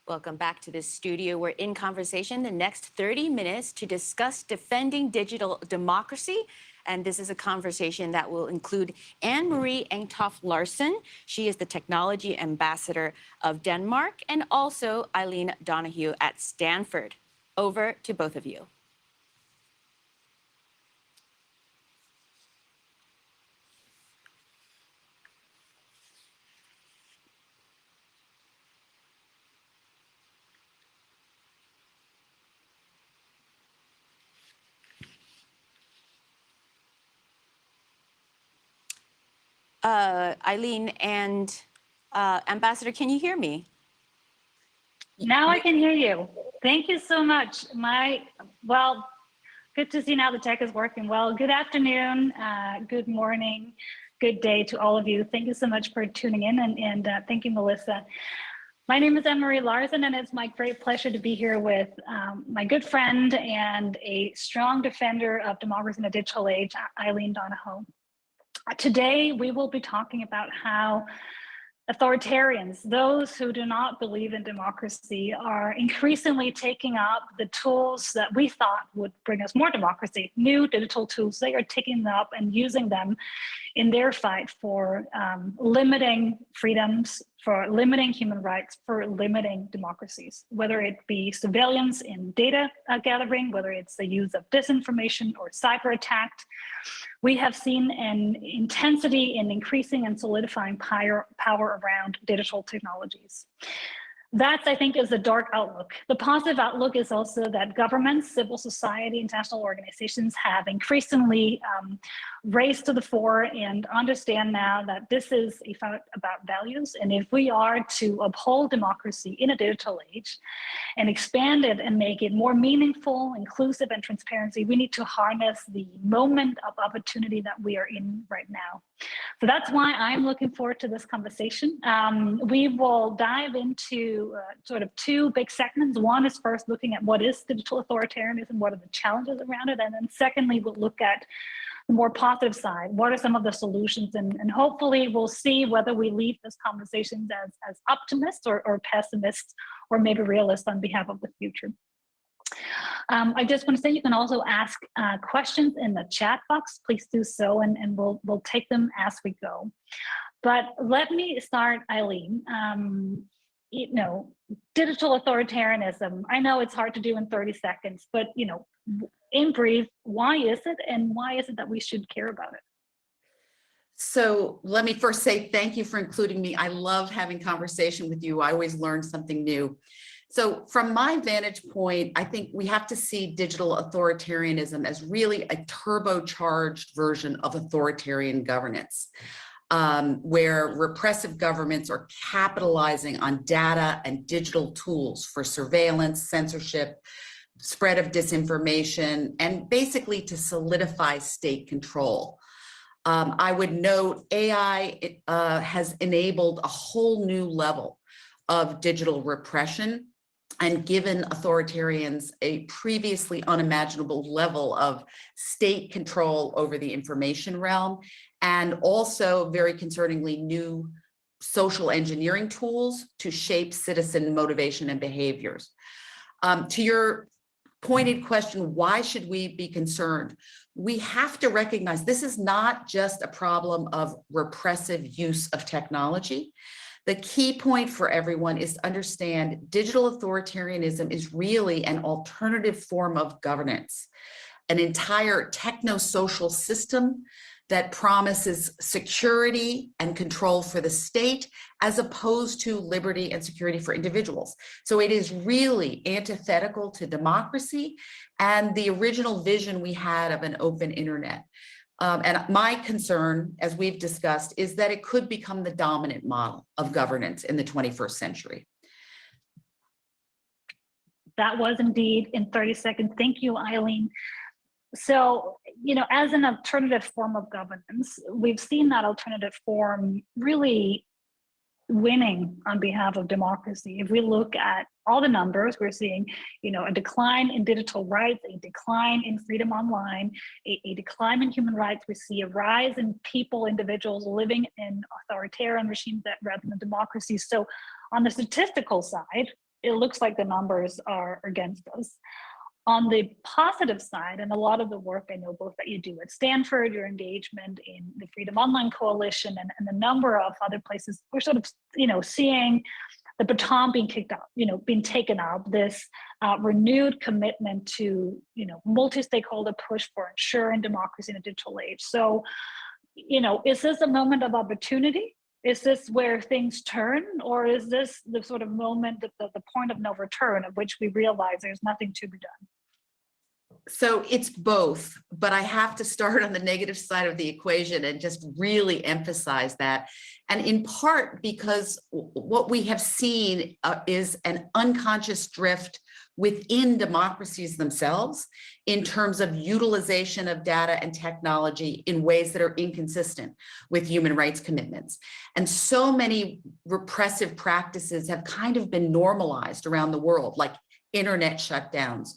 Welcome back to the studio. We're in conversation the next 30 minutes to discuss defending digital democracy. And this is a conversation that will include Anne-Marie Engtoft Larsen. She is the technology ambassador of Denmark, and also Eileen Donahue at Stanford. Over to both of you. Eileen and Ambassador, can you hear me? Now I can hear you. Thank you so much. Well, good to see now the tech is working well. Good afternoon, good morning, good day to all of you. Thank you so much for tuning in, and thank you, Melissa. My name is Anne-Marie Larsen, and it's my great pleasure to be here with my good friend and a strong defender of democracy in the digital age, Eileen Donahue. Today, we will be talking about how authoritarians, those who do not believe in democracy, are increasingly taking up the tools that we thought would bring us more democracy, new digital tools. They are taking them up and using them in their fight for limiting freedoms, for limiting human rights, for limiting democracies, whether it be surveillance in data gathering, whether it's the use of disinformation or cyber attack. We have seen an intensity in increasing and solidifying power around digital technologies. That, I think, is the dark outlook. The positive outlook is also that governments, civil society, international organizations have increasingly raised to the fore and understand now that this is a fight about values. And if we are to uphold democracy in a digital age and expand it and make it more meaningful, inclusive, and transparency, we need to harness the moment of opportunity that we are in right now. So that's why I'm looking forward to this conversation. We will dive into sort of two big segments. One is first looking at what is digital authoritarianism, what are the challenges around it, and then secondly, we'll look at the more positive side. What are some of the solutions? And hopefully we'll see whether we leave this conversation as optimists or pessimists, or maybe realists on behalf of the future. I just want to say you can also ask questions in the chat box. Please do so, and we'll take them as we go. But let me start, Eileen. You know, digital authoritarianism, I know it's hard to do in 30 seconds, but, you know, in brief, why is it, and why is it that we should care about it? So let me first say thank you for including me. I love having conversation with you. I always learn something new. So from my vantage point, I think we have to see digital authoritarianism as really a turbocharged version of authoritarian governance, where repressive governments are capitalizing on data and digital tools for surveillance, censorship, spread of disinformation, and basically to solidify state control. I would note AI has enabled a whole new level of digital repression and given authoritarians a previously unimaginable level of state control over the information realm, and also, very concerningly, new social engineering tools to shape citizen motivation and behaviors. To your pointed question, why should we be concerned? We have to recognize this is not just a problem of repressive use of technology. The key point for everyone is to understand digital authoritarianism is really an alternative form of governance, an entire techno-social system that promises security and control for the state, as opposed to liberty and security for individuals. So it is really antithetical to democracy and the original vision we had of an open internet. And my concern, as we've discussed, is that it could become the dominant model of governance in the 21st century. That was indeed in 30 seconds. Thank you, Eileen. So, you know, as an alternative form of governance, we've seen that alternative form really winning on behalf of democracy. If we look at all the numbers, we're seeing, you know, a decline in digital rights, a decline in freedom online, a decline in human rights. We see a rise in people, individuals living in authoritarian regimes that rather than democracy. So on the statistical side, it looks like the numbers are against us. On the positive side, and a lot of the work I know both that you do at Stanford, your engagement in the Freedom Online Coalition, and a number of other places, we're sort of, seeing the baton being kicked up, being taken up, this renewed commitment to, multi-stakeholder push for ensuring democracy in a digital age. So, is this a moment of opportunity? Is this where things turn, or is this the sort of moment, the point of no return, at which we realize there's nothing to be done? So it's both, but I have to start on the negative side of the equation and just really emphasize that. And in part because what we have seen is an unconscious drift within democracies themselves in terms of utilization of data and technology in ways that are inconsistent with human rights commitments. And so many repressive practices have kind of been normalized around the world, like internet shutdowns,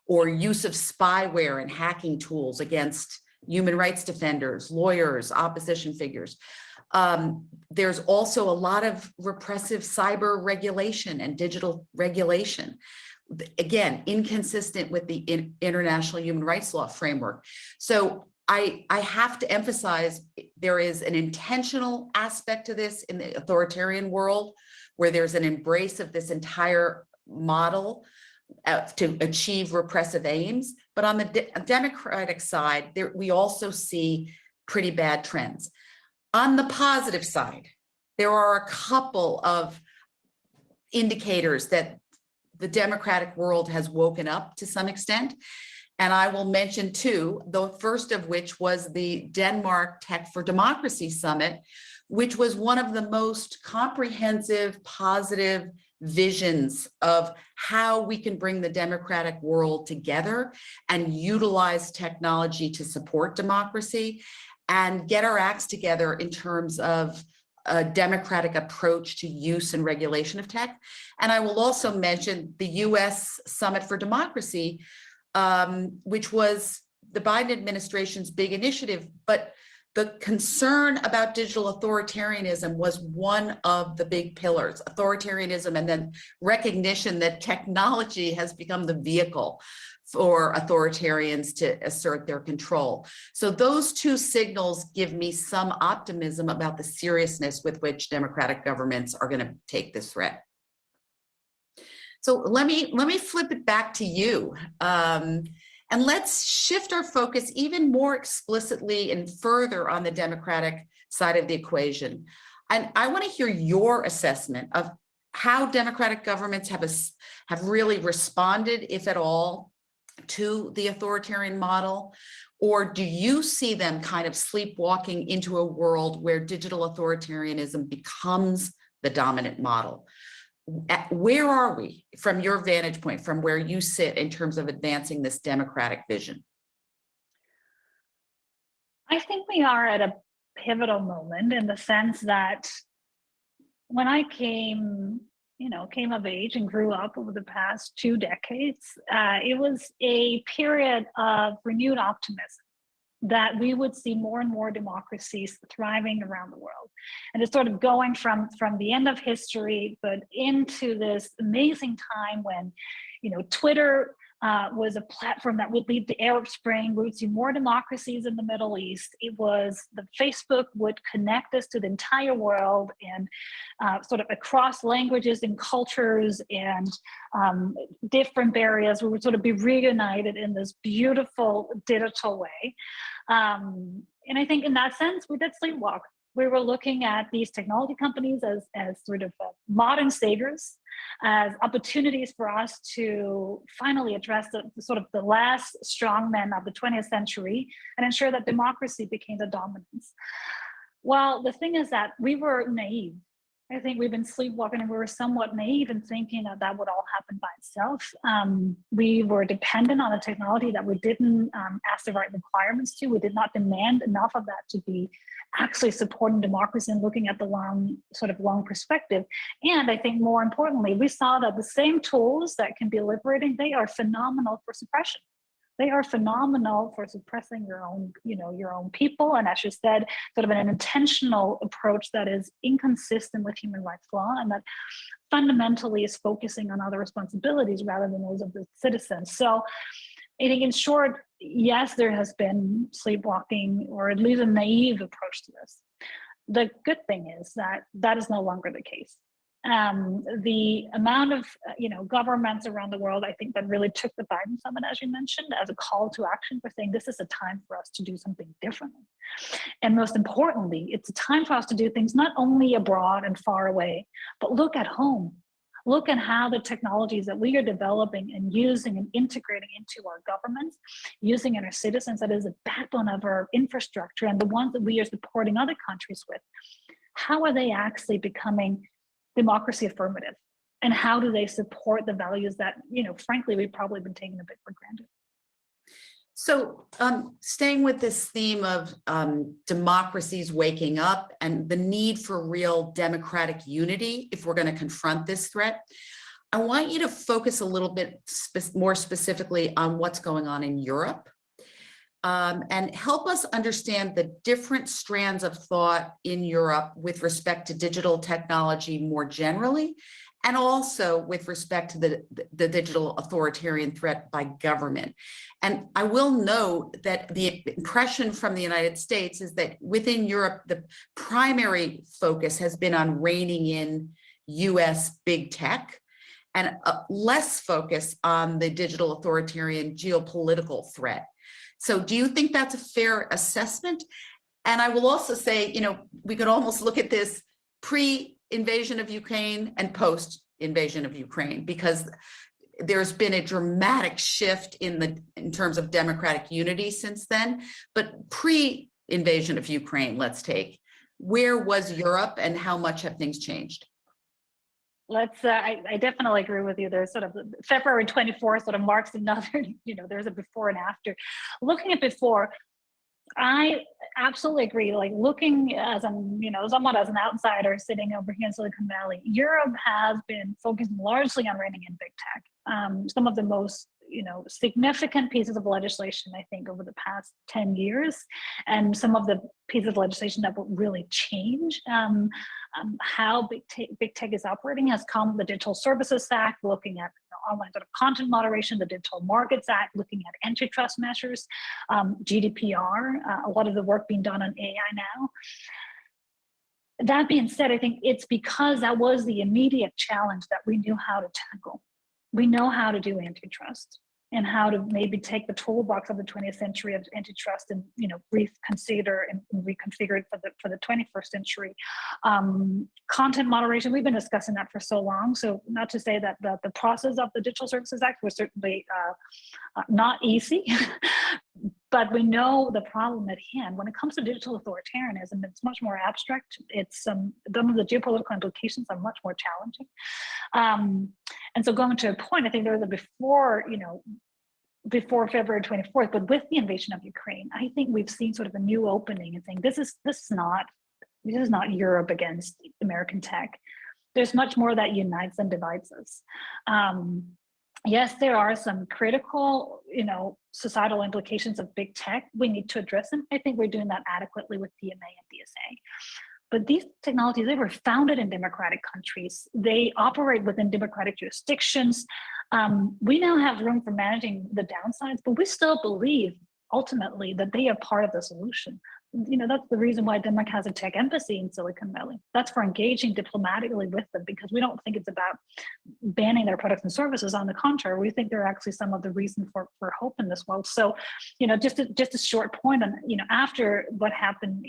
or use of spyware and hacking tools against human rights defenders, lawyers, opposition figures. There's also a lot of repressive cyber regulation and digital regulation. Again, inconsistent with the international human rights law framework. So I have to emphasize there is an intentional aspect to this in the authoritarian world, where there's an embrace of this entire model to achieve repressive aims. But on the democratic side, we also see pretty bad trends. On the positive side, there are a couple of indicators that the democratic world has woken up to some extent. And I will mention two, the first of which was the Denmark Tech for Democracy Summit, which was one of the most comprehensive, positive visions of how we can bring the democratic world together and utilize technology to support democracy and get our acts together in terms of a democratic approach to use and regulation of tech. And I will also mention the US Summit for Democracy, which was the Biden administration's big initiative, but the concern about digital authoritarianism was one of the big pillars, authoritarianism, and then recognition that technology has become the vehicle for authoritarians to assert their control. So those two signals give me some optimism about the seriousness with which democratic governments are going to take this threat. So let me flip it back to you. And let's shift our focus even more explicitly and further on the democratic side of the equation. And I want to hear your assessment of how democratic governments have really responded, if at all, to the authoritarian model. Or do you see them kind of sleepwalking into a world where digital authoritarianism becomes the dominant model? Where are we from your vantage point, from where you sit in terms of advancing this democratic vision? I think we are at a pivotal moment in the sense that when I came of age and grew up over the past 2 decades, it was a period of renewed optimism that we would see more and more democracies thriving around the world. And it's sort of going from the end of history, but into this amazing time when, Twitter was a platform that would lead the Arab Spring. We would see more democracies in the Middle East. It was the Facebook would connect us to the entire world and sort of across languages and cultures and different barriers. We would sort of be reunited in this beautiful digital way. And I think in that sense, we did sleepwalk. We were looking at these technology companies as sort of modern saviors, as opportunities for us to finally address the last strongmen of the 20th century and ensure that democracy became the dominance. Well, the thing is that we were naive. I think we've been sleepwalking and we were somewhat naive in thinking that would all happen by itself. We were dependent on a technology that we didn't ask the right requirements to. We did not demand enough of that to be actually supporting democracy and looking at the long perspective. And I think more importantly, we saw that the same tools that can be liberating, they are phenomenal for suppression. They are phenomenal for suppressing your own, your own people. And as you said, sort of an intentional approach that is inconsistent with human rights law and that fundamentally is focusing on other responsibilities rather than those of the citizens. So I think in short, yes, there has been sleepwalking or at least a naive approach to this. The good thing is that that is no longer the case. The amount of governments around the world, I think, that really took the Biden summit, as you mentioned, as a call to action for saying this is a time for us to do something differently. And most importantly, it's a time for us to do things not only abroad and far away, but look at home. Look at how the technologies that we are developing and using and integrating into our governments, using in our citizens, that is the backbone of our infrastructure and the ones that we are supporting other countries with. How are they actually becoming democracy affirmative? And how do they support the values that, frankly, we've probably been taking a bit for granted? So staying with this theme of democracies waking up and the need for real democratic unity, if we're going to confront this threat, I want you to focus a little bit more specifically on what's going on in Europe and help us understand the different strands of thought in Europe with respect to digital technology more generally, and also with respect to the digital authoritarian threat by government. And I will note that the impression from the United States is that within Europe, the primary focus has been on reining in US big tech and less focus on the digital authoritarian geopolitical threat. So do you think that's a fair assessment? And I will also say, we could almost look at this pre-invasion of Ukraine and post-invasion of Ukraine, because there's been a dramatic shift in terms of democratic unity since then. But pre-invasion of Ukraine, let's take, where was Europe and how much have things changed? I definitely agree with you. There's sort of February 24th sort of marks another, there's a before and after. Looking at before, I absolutely agree. Like looking as somewhat as an outsider sitting over here in Silicon Valley, Europe has been focusing largely on reining in big tech. Some of the most significant pieces of legislation, I think, over the past 10 years, and some of the pieces of legislation that will really change how big tech is operating has come the Digital Services Act, looking at online sort of content moderation, the Digital Markets Act, looking at antitrust measures, GDPR, a lot of the work being done on AI now. That being said, I think it's because that was the immediate challenge that we knew how to tackle. We know how to do antitrust and how to maybe take the toolbox of the 20th century of antitrust and reconsider and reconfigure it for the 21st century. Content moderation, we've been discussing that for so long. So not to say that the process of the Digital Services Act was certainly not easy, but we know the problem at hand. When it comes to digital authoritarianism, it's much more abstract. It's some of the geopolitical implications are much more challenging. And so going to a point, I think there was a before February 24th, but with the invasion of Ukraine, I think we've seen sort of a new opening and saying this is not Europe against American tech. There's much more that unites than divides us. Yes, there are some critical, societal implications of big tech. We need to address them. I think we're doing that adequately with DMA and DSA. But these technologies, they were founded in democratic countries. They operate within democratic jurisdictions. We now have room for managing the downsides, but we still believe ultimately that they are part of the solution. That's the reason why Denmark has a tech embassy in Silicon Valley. That's for engaging diplomatically with them, because we don't think it's about banning their products and services. On the contrary, we think they're actually some of the reason for hope in this world. So, just a short point on, after what happened,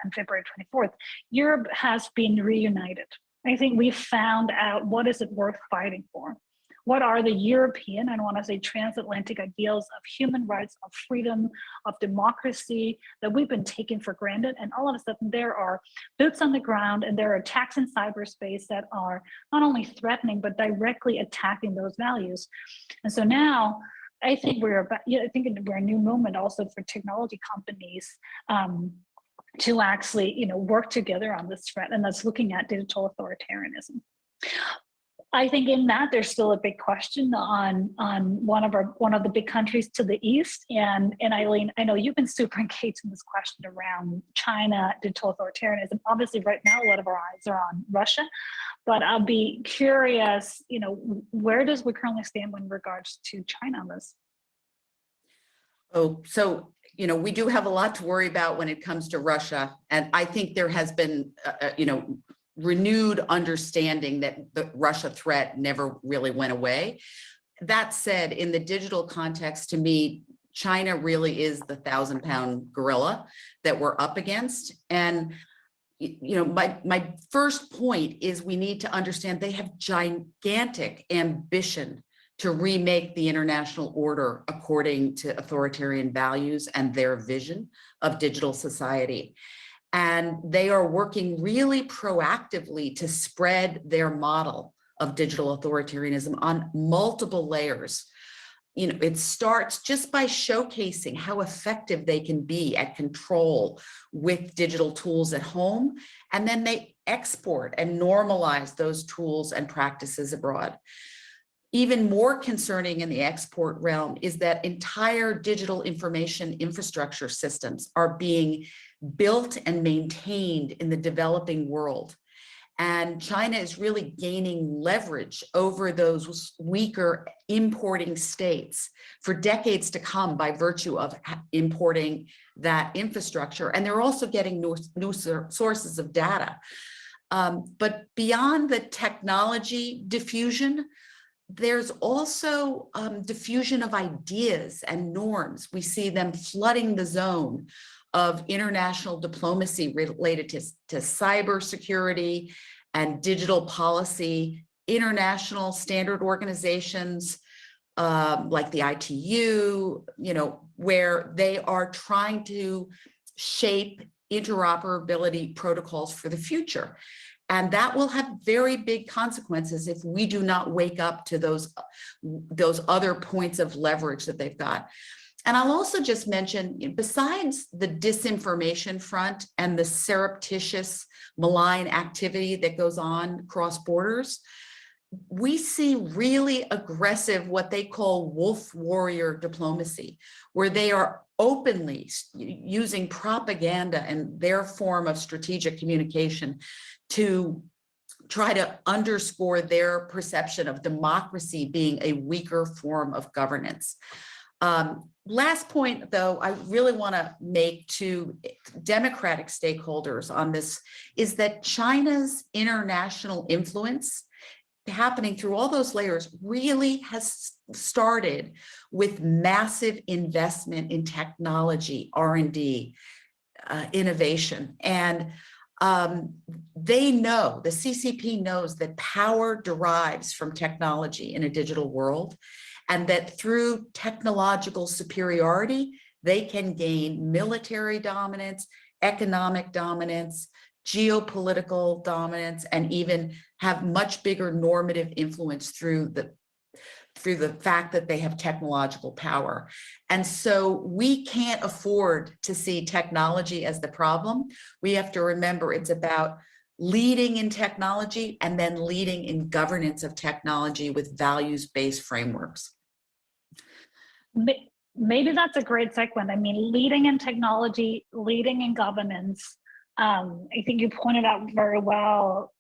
on February 24th, Europe has been reunited. I think we found out what is it worth fighting for. What are the European, I want to say transatlantic ideals of human rights, of freedom, of democracy that we've been taking for granted? And all of a sudden there are boots on the ground and there are attacks in cyberspace that are not only threatening, but directly attacking those values. And so now I think we're a new moment also for technology companies to actually, work together on this threat, and that's looking at digital authoritarianism. I think in that there's still a big question on one of the big countries to the east. And Eileen, I know you've been super engaged in this question around China, digital authoritarianism. Obviously, right now a lot of our eyes are on Russia, but I'll be curious, where does we currently stand in regards to China on this? Oh, so, we do have a lot to worry about when it comes to Russia. And I think there has been, renewed understanding that the Russia threat never really went away. That said, in the digital context, to me, China really is the 1,000-pound gorilla that we're up against. And, my first point is we need to understand they have gigantic ambition to remake the international order according to authoritarian values and their vision of digital society. And they are working really proactively to spread their model of digital authoritarianism on multiple layers. It starts just by showcasing how effective they can be at control with digital tools at home. And then they export and normalize those tools and practices abroad. Even more concerning in the export realm is that entire digital information infrastructure systems are being built and maintained in the developing world. And China is really gaining leverage over those weaker importing states for decades to come by virtue of importing that infrastructure. And they're also getting new sources of data. But beyond the technology diffusion, there's also diffusion of ideas and norms. We see them flooding the zone of international diplomacy related to cybersecurity and digital policy, international standard organizations like the ITU, where they are trying to shape interoperability protocols for the future. And that will have very big consequences if we do not wake up to those other points of leverage that they've got. And I'll also just mention, besides the disinformation front and the surreptitious malign activity that goes on cross borders, we see really aggressive, what they call wolf warrior diplomacy, where they are openly using propaganda and their form of strategic communication to try to underscore their perception of democracy being a weaker form of governance. Last point, though, I really want to make to democratic stakeholders on this is that China's international influence happening through all those layers really has started with massive investment in technology, R&D, innovation. And they know, the CCP knows that power derives from technology in a digital world, and that through technological superiority, they can gain military dominance, economic dominance, geopolitical dominance, and even have much bigger normative influence through the fact that they have technological power. And so we can't afford to see technology as the problem. We have to remember it's about leading in technology and then leading in governance of technology with values-based frameworks. Maybe that's a great segue. I mean, leading in technology, leading in governance. I think you pointed out very well,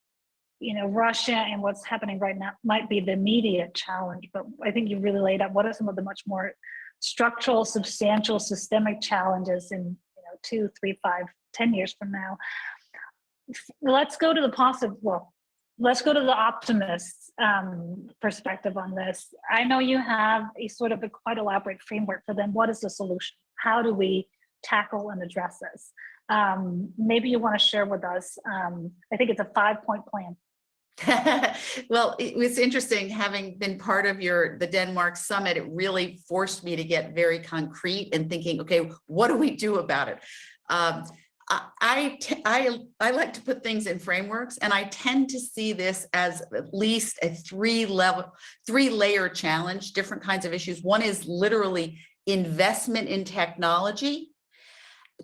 Russia and what's happening right now might be the immediate challenge, but I think you really laid out what are some of the much more structural, substantial, systemic challenges in 2, 3, 5, 10 years from now. Let's go to the positive. Well, let's go to the optimist perspective on this. I know you have a sort of a quite elaborate framework for them. What is the solution? How do we tackle and address this? Maybe you want to share with us. I think it's a 5-point plan. Well, it was interesting having been part of the Denmark summit. It really forced me to get very concrete and thinking, okay, what do we do about it? I like to put things in frameworks, and I tend to see this as at least a 3-layer challenge, different kinds of issues. One is literally investment in technology.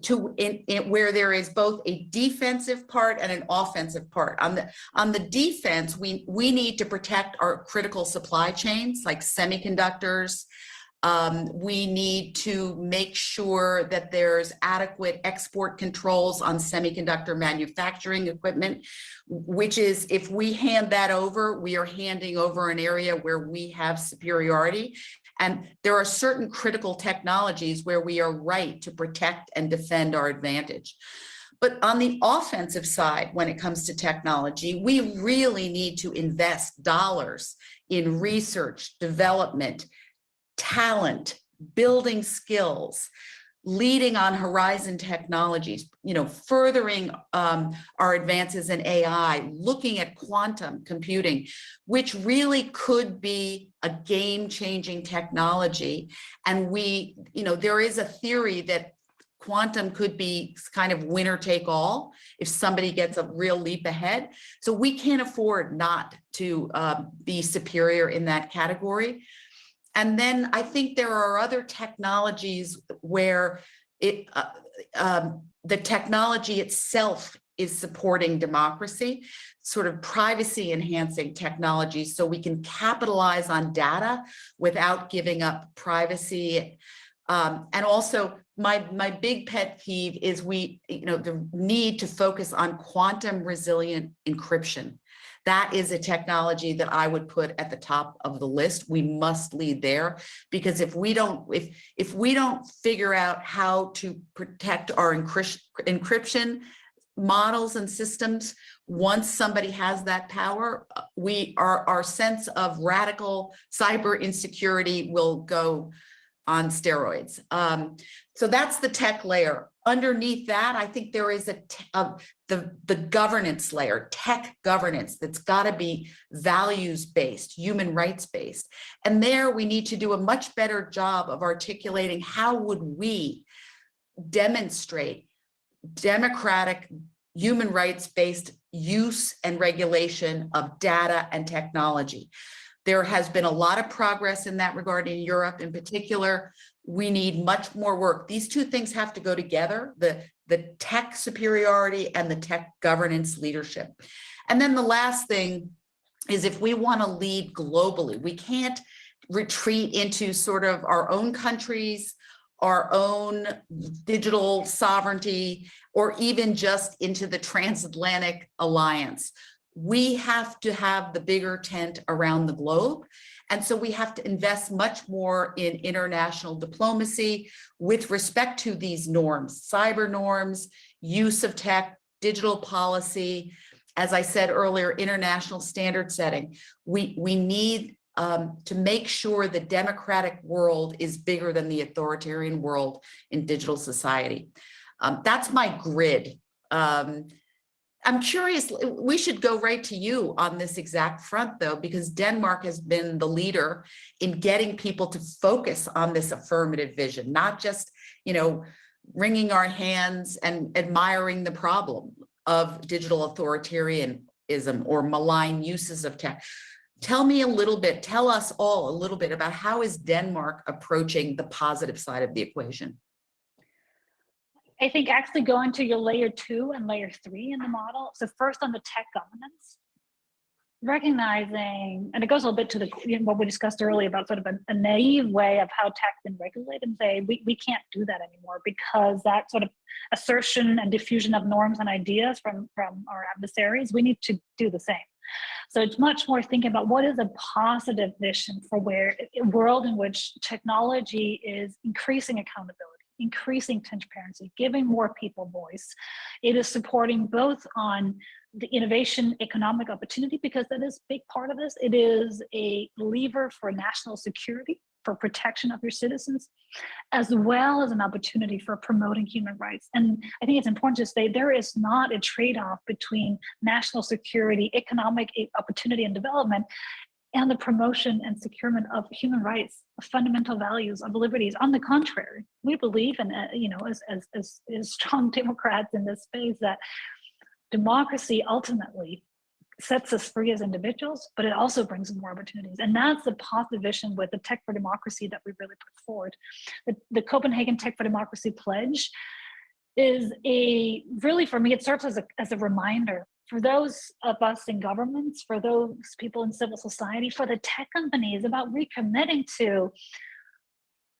where there is both a defensive part and an offensive part. On the defense, we need to protect our critical supply chains like semiconductors. We need to make sure that there's adequate export controls on semiconductor manufacturing equipment, which is, if we hand that over, we are handing over an area where we have superiority. And there are certain critical technologies where we are right to protect and defend our advantage. But on the offensive side, when it comes to technology, we really need to invest dollars in research, development, talent, building skills, leading on horizon technologies, furthering our advances in AI, looking at quantum computing, which really could be a game-changing technology. And there is a theory that quantum could be kind of winner take all if somebody gets a real leap ahead. So we can't afford not to be superior in that category. And then I think there are other technologies where the technology itself is supporting democracy, sort of privacy enhancing technologies, so we can capitalize on data without giving up privacy. And also my big pet peeve is the need to focus on quantum resilient encryption. That is a technology that I would put at the top of the list. We must lead there, because if we don't figure out how to protect our encryption models and systems, once somebody has that power, our sense of radical cyber insecurity will go on steroids. So that's the tech layer. Underneath that, I think there is the governance layer, tech governance, that's got to be values-based, human rights-based. And there we need to do a much better job of articulating how would we demonstrate democratic, human rights-based use and regulation of data and technology. There has been a lot of progress in that regard in Europe in particular. We need much more work. These two things have to go together, the tech superiority and the tech governance leadership. And then the last thing is, if we want to lead globally, we can't retreat into sort of our own countries, our own digital sovereignty, or even just into the transatlantic alliance. We have to have the bigger tent around the globe. And so we have to invest much more in international diplomacy with respect to these norms, cyber norms, use of tech, digital policy. As I said earlier, international standard setting. We need to make sure the democratic world is bigger than the authoritarian world in digital society. That's my grid. I'm curious, we should go right to you on this exact front, though, because Denmark has been the leader in getting people to focus on this affirmative vision, not just, wringing our hands and admiring the problem of digital authoritarianism or malign uses of tech. Tell us all a little bit about how is Denmark approaching the positive side of the equation? I think actually going to your layer 2 and layer 3 in the model. So first on the tech governance, recognizing, and it goes a little bit to what we discussed earlier about sort of a naive way of how tech's been regulated, and say we can't do that anymore, because that sort of assertion and diffusion of norms and ideas from our adversaries, we need to do the same. So it's much more thinking about what is a positive vision for a world in which technology is increasing accountability, increasing transparency, giving more people voice. It is supporting both on the innovation economic opportunity, because that is a big part of this. It is a lever for national security, for protection of your citizens, as well as an opportunity for promoting human rights. And I think it's important to say there is not a trade-off between national security, economic opportunity and development, and the promotion and securement of human rights, of fundamental values, of liberties. On the contrary, we believe in, as strong Democrats in this space, that democracy ultimately sets us free as individuals, but it also brings more opportunities. And that's the positive vision with the Tech for Democracy that we really put forward. The Copenhagen Tech for Democracy Pledge is really, for me, it serves as a reminder for those of us in governments, for those people in civil society, for the tech companies, about recommitting to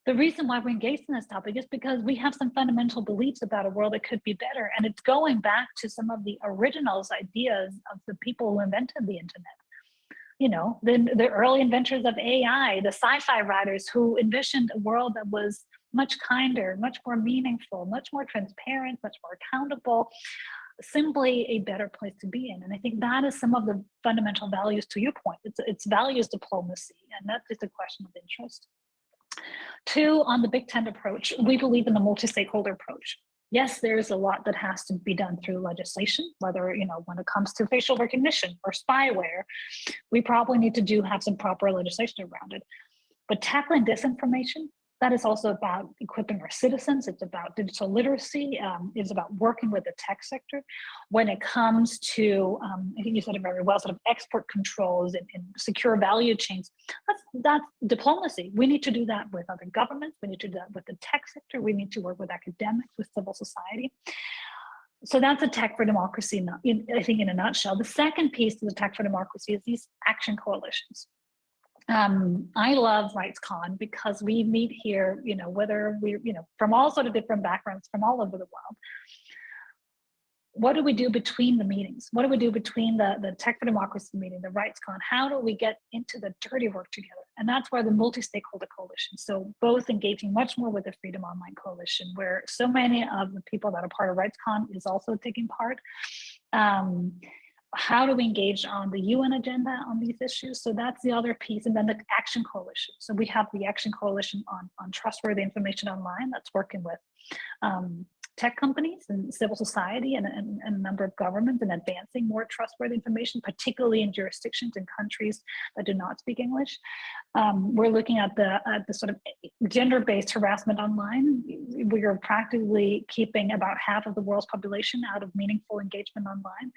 the reason why we're engaged in this topic is because we have some fundamental beliefs about a world that could be better. And it's going back to some of the originals ideas of the people who invented the internet. You know, the early inventors of AI, the sci-fi writers who envisioned a world that was much kinder, much more meaningful, much more transparent, much more accountable, simply a better place to be in. And I think that is some of the fundamental values, to your point. It's values diplomacy, and that's just a question of interest. Two, on the big tent approach, we believe in the multi-stakeholder approach. Yes, there's a lot that has to be done through legislation, whether, you know, when it comes to facial recognition or spyware, we probably need to have some proper legislation around it. But tackling disinformation, that is also about equipping our citizens. It's about digital literacy. It's about working with the tech sector. When it comes to, I think you said it very well, sort of export controls and secure value chains, that's diplomacy. We need to do that with other governments. We need to do that with the tech sector. We need to work with academics, with civil society. So that's a tech for democracy, I think, in a nutshell. The second piece of the tech for democracy is these action coalitions. I love RightsCon because we meet here, you know, whether we're, you know, from all sort of different backgrounds from all over the world. What do we do between the meetings? What do we do between the Tech for Democracy meeting, the RightsCon? How do we get into the dirty work together? And that's where the multi-stakeholder coalition, so both engaging much more with the Freedom Online Coalition, where so many of the people that are part of RightsCon is also taking part. How do we engage on the UN agenda on these issues? So that's the other piece. And then the Action Coalition. So we have the Action Coalition on trustworthy information online that's working with tech companies and civil society and a number of governments in advancing more trustworthy information, particularly in jurisdictions and countries that do not speak English. We're looking at the sort of gender-based harassment online. We are practically keeping about half of the world's population out of meaningful engagement online.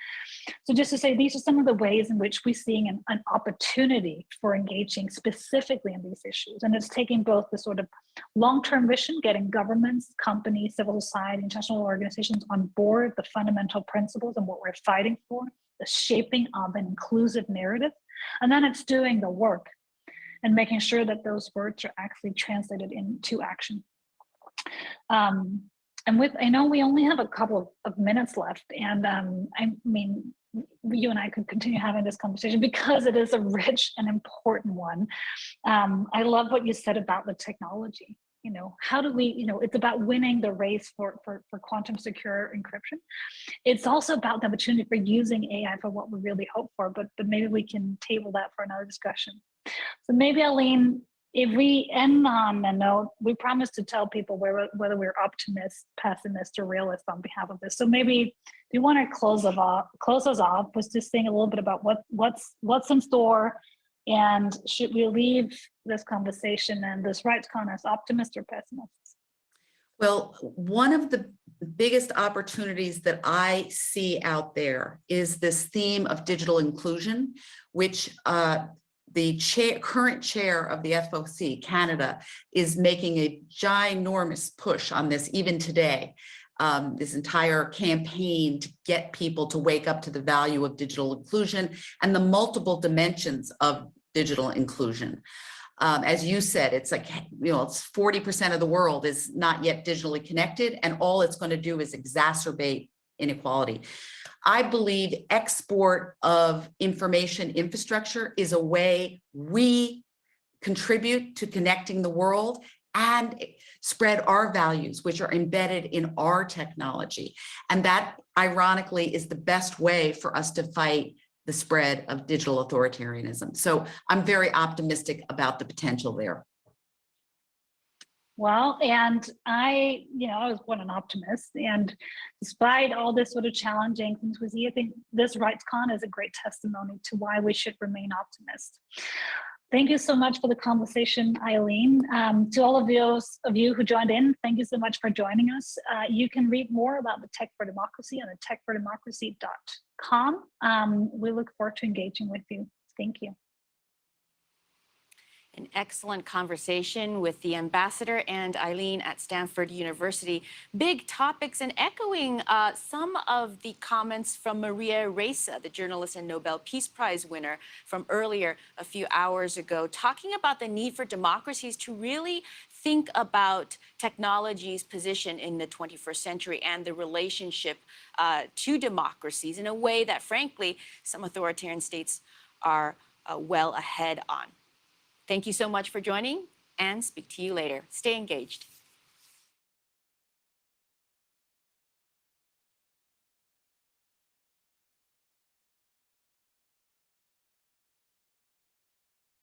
So just to say, these are some of the ways in which we're seeing an opportunity for engaging specifically in these issues. And it's taking both the sort of long-term vision, getting governments, companies, civil society, international organizations on board the fundamental principles and what we're fighting for, the shaping of an inclusive narrative. And then it's doing the work and making sure that those words are actually translated into action. And I know we only have a couple of minutes left, and I mean, you and I could continue having this conversation because it is a rich and important one. I love what you said about the technology. You know, how do we, you know, it's about winning the race for quantum secure encryption. It's also about the opportunity for using AI for what we really hope for, but maybe we can table that for another discussion. So maybe, Aline, if we end on a note, we promise to tell people whether we're optimist, pessimist, or realist on behalf of this. So maybe if you want to close us off with just saying a little bit about what's in store, and should we leave this conversation and this RightsCon as optimist or pessimist? Well, one of the biggest opportunities that I see out there is this theme of digital inclusion, which the current chair of the FOC, Canada, is making a ginormous push on this even today. This entire campaign to get people to wake up to the value of digital inclusion and the multiple dimensions of digital inclusion. As you said, it's like, you know, it's 40% of the world is not yet digitally connected, and all it's going to do is exacerbate inequality. I believe export of information infrastructure is a way we contribute to connecting the world and spread our values, which are embedded in our technology. And that, ironically, is the best way for us to fight the spread of digital authoritarianism. So I'm very optimistic about the potential there. Well, and I was born an optimist, and despite all this sort of challenging things we see, I think this RightsCon is a great testimony to why we should remain optimists. Thank you so much for the conversation, Eileen. To all of you who joined in, thank you so much for joining us. You can read more about the Tech for Democracy on the techfordemocracy.com. We look forward to engaging with you. Thank you. An excellent conversation with the ambassador and Eileen at Stanford University. Big topics and echoing some of the comments from Maria Ressa, the journalist and Nobel Peace Prize winner from earlier a few hours ago, talking about the need for democracies to really think about technology's position in the 21st century and the relationship to democracies in a way that, frankly, some authoritarian states are well ahead on. Thank you so much for joining, and speak to you later. Stay engaged.